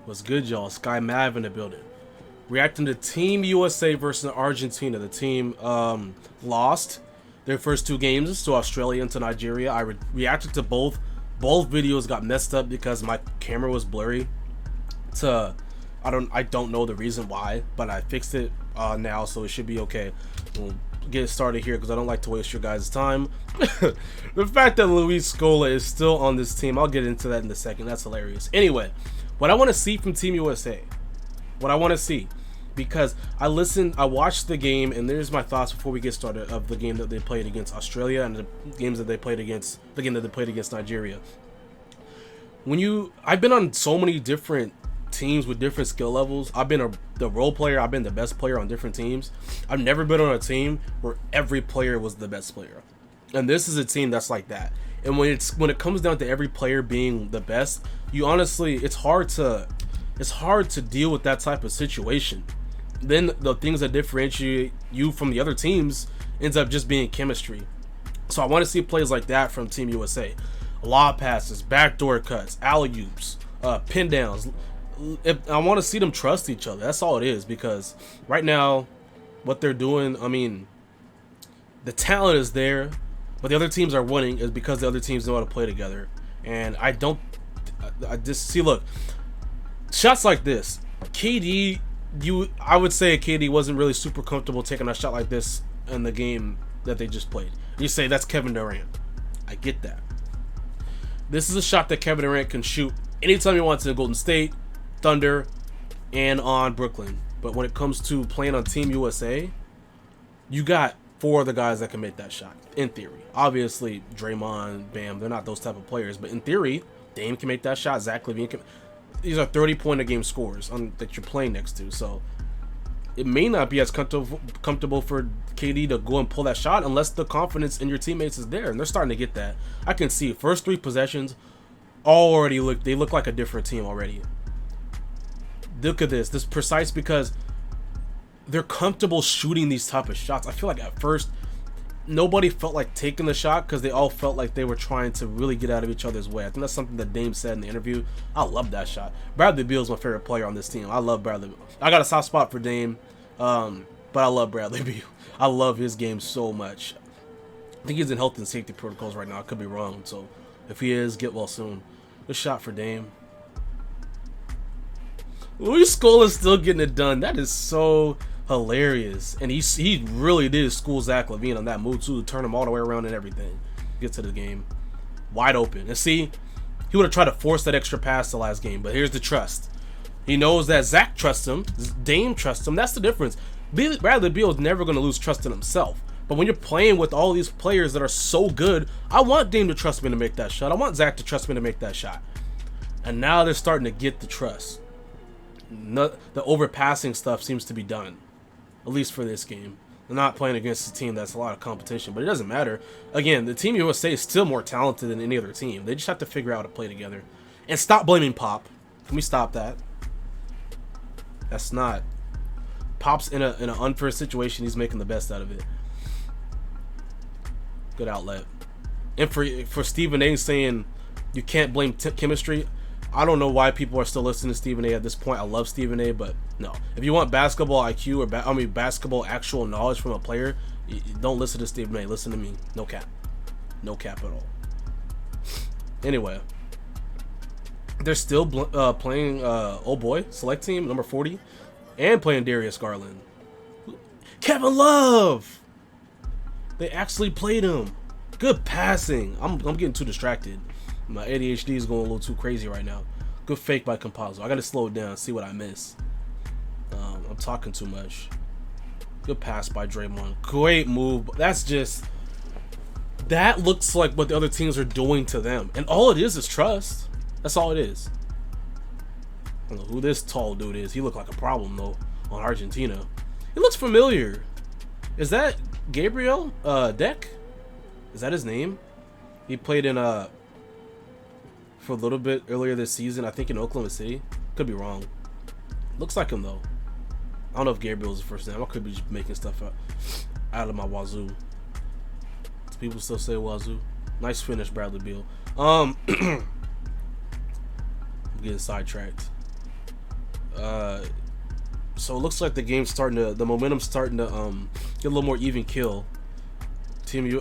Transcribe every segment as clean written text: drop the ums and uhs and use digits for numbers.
What's good, y'all? Skymav in the building. Reacting to Team USA versus Argentina. The team lost their first two games to Australia and to Nigeria. I reacted to both. Both videos got messed up because my camera was blurry. I don't know the reason why, but I fixed it now, so it should be okay. We'll get started here because I don't like to waste your guys' time. The fact that Luis Scola is still on this team, I'll get into that in a second. That's hilarious. Anyway, what I want to see from Team USA, what I want to see, because I watched the game, and there's my thoughts before we get started of the game that they played against Australia and the games that they played against the game that they played against Nigeria. I've been on so many different teams with different skill levels. I've been the role player. I've been the best player on different teams. I've never been on a team where every player was the best player, and this is a team that's like that. And when it comes down to every player being the best, it's hard to deal with that type of situation. Then the things that differentiate you from the other teams ends up just being chemistry. So I want to see plays like that from Team USA. Lob passes, backdoor cuts, alley-oops, pin downs. I want to see them trust each other. That's all it is, because right now what they're doing, I mean, the talent is there, but the other teams are winning is because the other teams know how to play together. And I just see, look, shots like this, I would say KD wasn't really super comfortable taking a shot like this in the game that they just played. You say that's Kevin Durant. I get that. This is a shot that Kevin Durant can shoot anytime he wants in Golden State, Thunder, and on Brooklyn. But when it comes to playing on Team USA, you got four of the guys that can make that shot, in theory. Obviously, Draymond, Bam, they're not those type of players, but in theory, Dame can make that shot, Zach LaVine can. These are 30-point-a-game scores that you're playing next to, so it may not be as comfortable for KD to go and pull that shot unless the confidence in your teammates is there, and they're starting to get that. I can see first three possessions already look like a different team already. Look at this precise, because they're comfortable shooting these type of shots. I feel like at first nobody felt like taking the shot because they all felt like they were trying to really get out of each other's way. I think that's something that Dame said in the interview. I love that shot. Bradley Beal is my favorite player on this team. I love Bradley Beal. I got a soft spot for Dame, but I love Bradley Beal. I love his game so much. I think he's in health and safety protocols right now. I could be wrong, so if he is, get well soon. Good shot for Dame. Luis Scola is still getting it done. That is so hilarious, and he really did school Zach LaVine on that move too, to turn him all the way around and everything. Get to the game wide open, and see, he would have tried to force that extra pass the last game, but here's the trust. He knows that Zach trusts him, Dame trusts him. That's the difference. Bradley Beal is never going to lose trust in himself, but when you're playing with all these players that are so good, I want Dame to trust me to make that shot. I want Zach to trust me to make that shot, and now they're starting to get the trust. The overpassing stuff seems to be done, at least for this game. They're not playing against a team that's a lot of competition, but it doesn't matter. Again, the Team USA is still more talented than any other team. They just have to figure out how to play together. And stop blaming Pop. Can we stop that? That's not... Pop's in an unfair situation. He's making the best out of it. Good outlet. And for Stephen A saying you can't blame chemistry, I don't know why people are still listening to Stephen A at this point. I love Stephen A, but no. If you want basketball IQ or basketball actual knowledge from a player, don't listen to Stephen A. Listen to me. No cap. No cap at all. Anyway, they're still playing old boy select team number 40 and playing Darius Garland. Kevin Love. They actually played him. Good passing. I'm getting too distracted. My ADHD is going a little too crazy right now. Good fake by Compazzo. I gotta slow it down, see what I miss. I'm talking too much. Good pass by Draymond. Great move. That looks like what the other teams are doing to them. And all it is trust. That's all it is. I don't know who this tall dude is. He looked like a problem, though, on Argentina. He looks familiar. Is that Gabriel Deck? Is that his name? He played in for a little bit earlier this season, I think in Oklahoma City. Could be wrong. Looks like him though. I don't know if Gabriel's the first name. I could be just making stuff out of my wazoo. Do people still say wazoo? Nice finish, Bradley Beal. I'm getting sidetracked. So it looks like the game's the momentum's starting to get a little more even kill.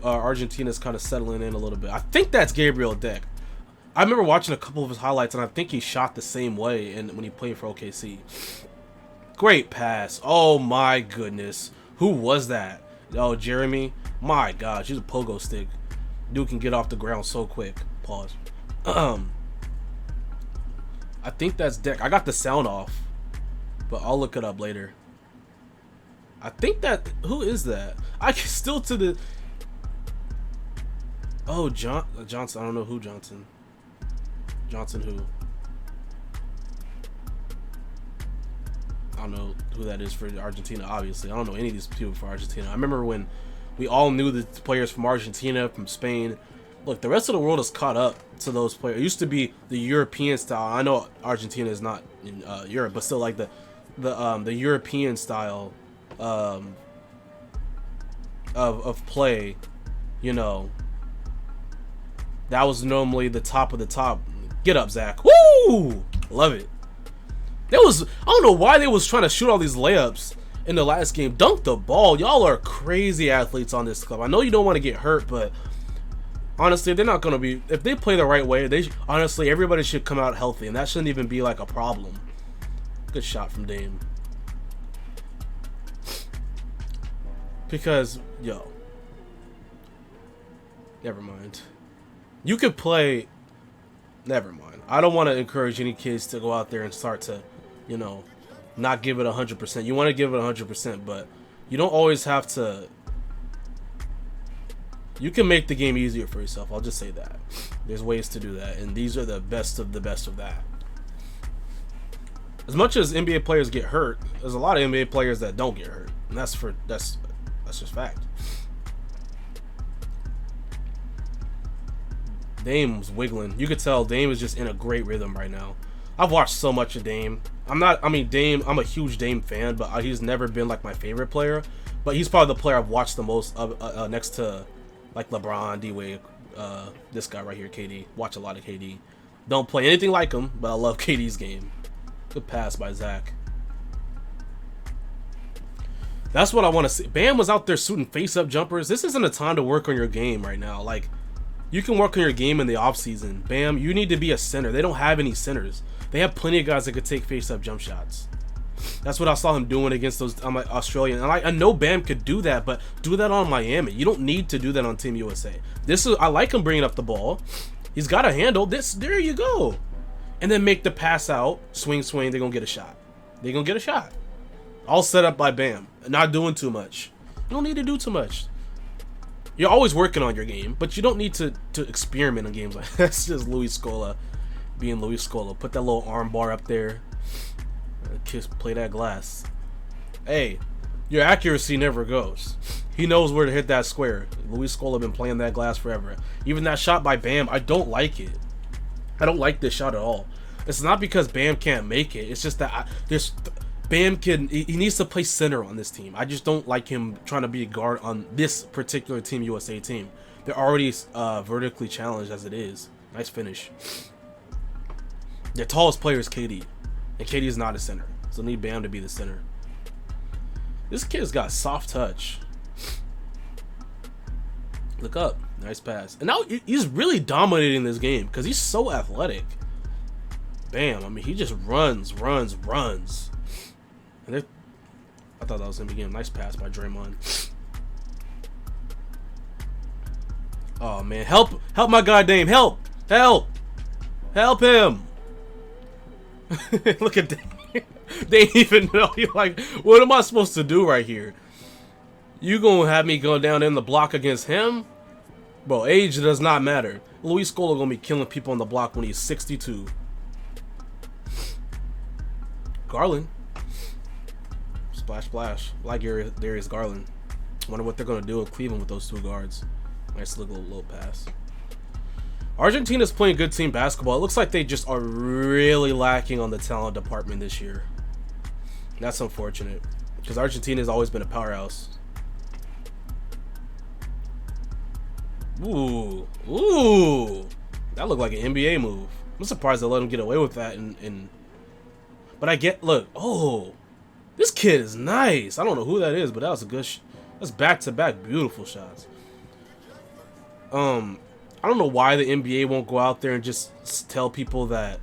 Argentina's kind of settling in a little bit. I think that's Gabriel Deck. I remember watching a couple of his highlights, and I think he shot the same way when he played for OKC. Great pass. Oh my goodness. Who was that? Oh, Jeremy. My gosh, he's a pogo stick. Dude can get off the ground so quick. Pause. I think that's Deck. I got the sound off, but I'll look it up later. I think that... Who is that? I can still to the... Oh, Johnson. I don't know who Johnson. Johnson who? I don't know who that is for Argentina, obviously. I don't know any of these people for Argentina. I remember when we all knew the players from Argentina, from Spain. Look, the rest of the world has caught up to those players. It used to be the European style. I know Argentina is not in Europe, but still like the European style of play, you know. That was normally the top of the top. Get up, Zach. Woo! Love it. I don't know why they was trying to shoot all these layups in the last game. Dunk the ball. Y'all are crazy athletes on this club. I know you don't want to get hurt, but honestly, they're not going to be... If they play the right way, honestly, everybody should come out healthy, and that shouldn't even be like a problem. Good shot from Dame. Because, yo. Never mind. You could play... Never mind. I don't want to encourage any kids to go out there and start to, you know, not give it 100%. You want to give it 100%, but you don't always have to... You can make the game easier for yourself. I'll just say that. There's ways to do that, and these are the best of that. As much as NBA players get hurt, there's a lot of NBA players that don't get hurt, and that's just fact. Dame was wiggling. You could tell Dame is just in a great rhythm right now. I've watched so much of Dame. I'm a huge Dame fan, but he's never been like my favorite player. But he's probably the player I've watched the most next to like LeBron, D-Wade, this guy right here, KD. Watch a lot of KD. Don't play anything like him, but I love KD's game. Good pass by Zach. That's what I want to see. Bam was out there shooting face-up jumpers. This isn't a time to work on your game right now. Like, you can work on your game in the offseason. Bam, you need to be a center. They don't have any centers. They have plenty of guys that could take face-up jump shots. That's what I saw him doing against those Australian. And I know Bam could do that, but do that on Miami. You don't need to do that on Team USA. I like him bringing up the ball. He's got a handle. There you go. And then make the pass out. Swing. They're going to get a shot. They're going to get a shot. All set up by Bam. Not doing too much. You don't need to do too much. You're always working on your game, but you don't need to experiment in games like that. That's just Luis Scola being Luis Scola. Put that little arm bar up there. Play that glass. Hey, your accuracy never goes. He knows where to hit that square. Luis Scola been playing that glass forever. Even that shot by Bam, I don't like it. I don't like this shot at all. It's not because Bam can't make it. It's just that Bam he needs to play center on this team. I just don't like him trying to be a guard on this particular Team USA team. They're already vertically challenged as it is. Nice finish. Their tallest player is KD, and KD is not a center, so need Bam to be the center. This kid's got soft touch. Look up. Nice pass. And now he's really dominating this game because he's so athletic. Bam. I mean, he just runs. And I thought that was him again. Nice pass by Draymond. Oh, man. Help my guy, Dame. Help him. Look at Dame. They didn't even know. You're like, what am I supposed to do right here? You gonna have me go down in the block against him? Bro, age does not matter. Luis Scola gonna be killing people on the block when he's 62. Garland. Splash. Like Darius Garland. Wonder what they're gonna do in Cleveland with those two guards. Nice little pass. Argentina's playing good team basketball. It looks like they just are really lacking on the talent department this year. That's unfortunate because Argentina's always been a powerhouse. Ooh, that looked like an NBA move. I'm surprised they let him get away with that. But I get, look, oh, this kid is nice. I don't know who that is, but that was a good, that's back-to-back beautiful shots. I don't know why the NBA won't go out there and just tell people that,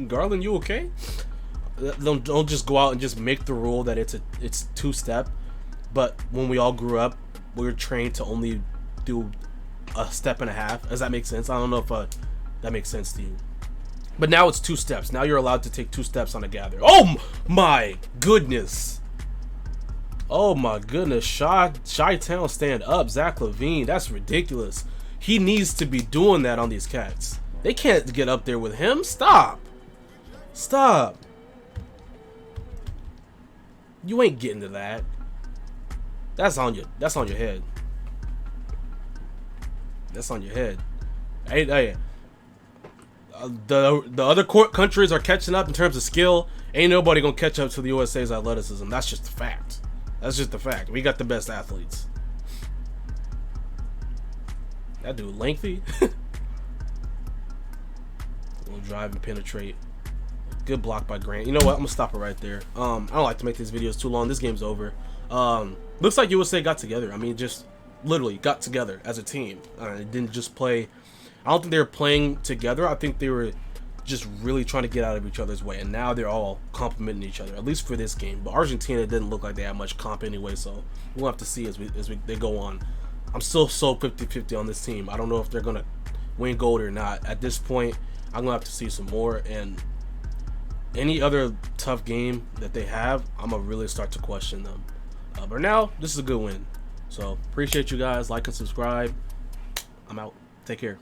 Garland, you okay? Don't just go out and just make the rule that it's two-step. But when we all grew up, we were trained to only do a step and a half. Does that make sense? I don't know if that makes sense to you. But now it's 2 steps. Now you're allowed to take 2 steps on a gather. Oh my goodness. Oh my goodness. Chi-Town stand up. Zach LaVine. That's ridiculous. He needs to be doing that on these cats. They can't get up there with him. Stop. Stop. You ain't getting to that. That's on your head. That's on your head. Hey. The other countries are catching up in terms of skill. Ain't nobody gonna catch up to the USA's athleticism. That's just a fact. That's just a fact. We got the best athletes. That dude lengthy. We'll drive and penetrate. Good block by Grant. You know what? I'm gonna stop it right there. I don't like to make these videos too long. This game's over. Looks like USA got together. I mean, just literally got together as a team. It didn't just play. I don't think they were playing together. I think they were just really trying to get out of each other's way. And now they're all complimenting each other, at least for this game. But Argentina didn't look like they had much comp anyway, so we'll have to see as they go on. I'm still so 50-50 on this team. I don't know if they're going to win gold or not. At this point, I'm going to have to see some more. And any other tough game that they have, I'm going to really start to question them. But now, this is a good win. So, appreciate you guys. Like and subscribe. I'm out. Take care.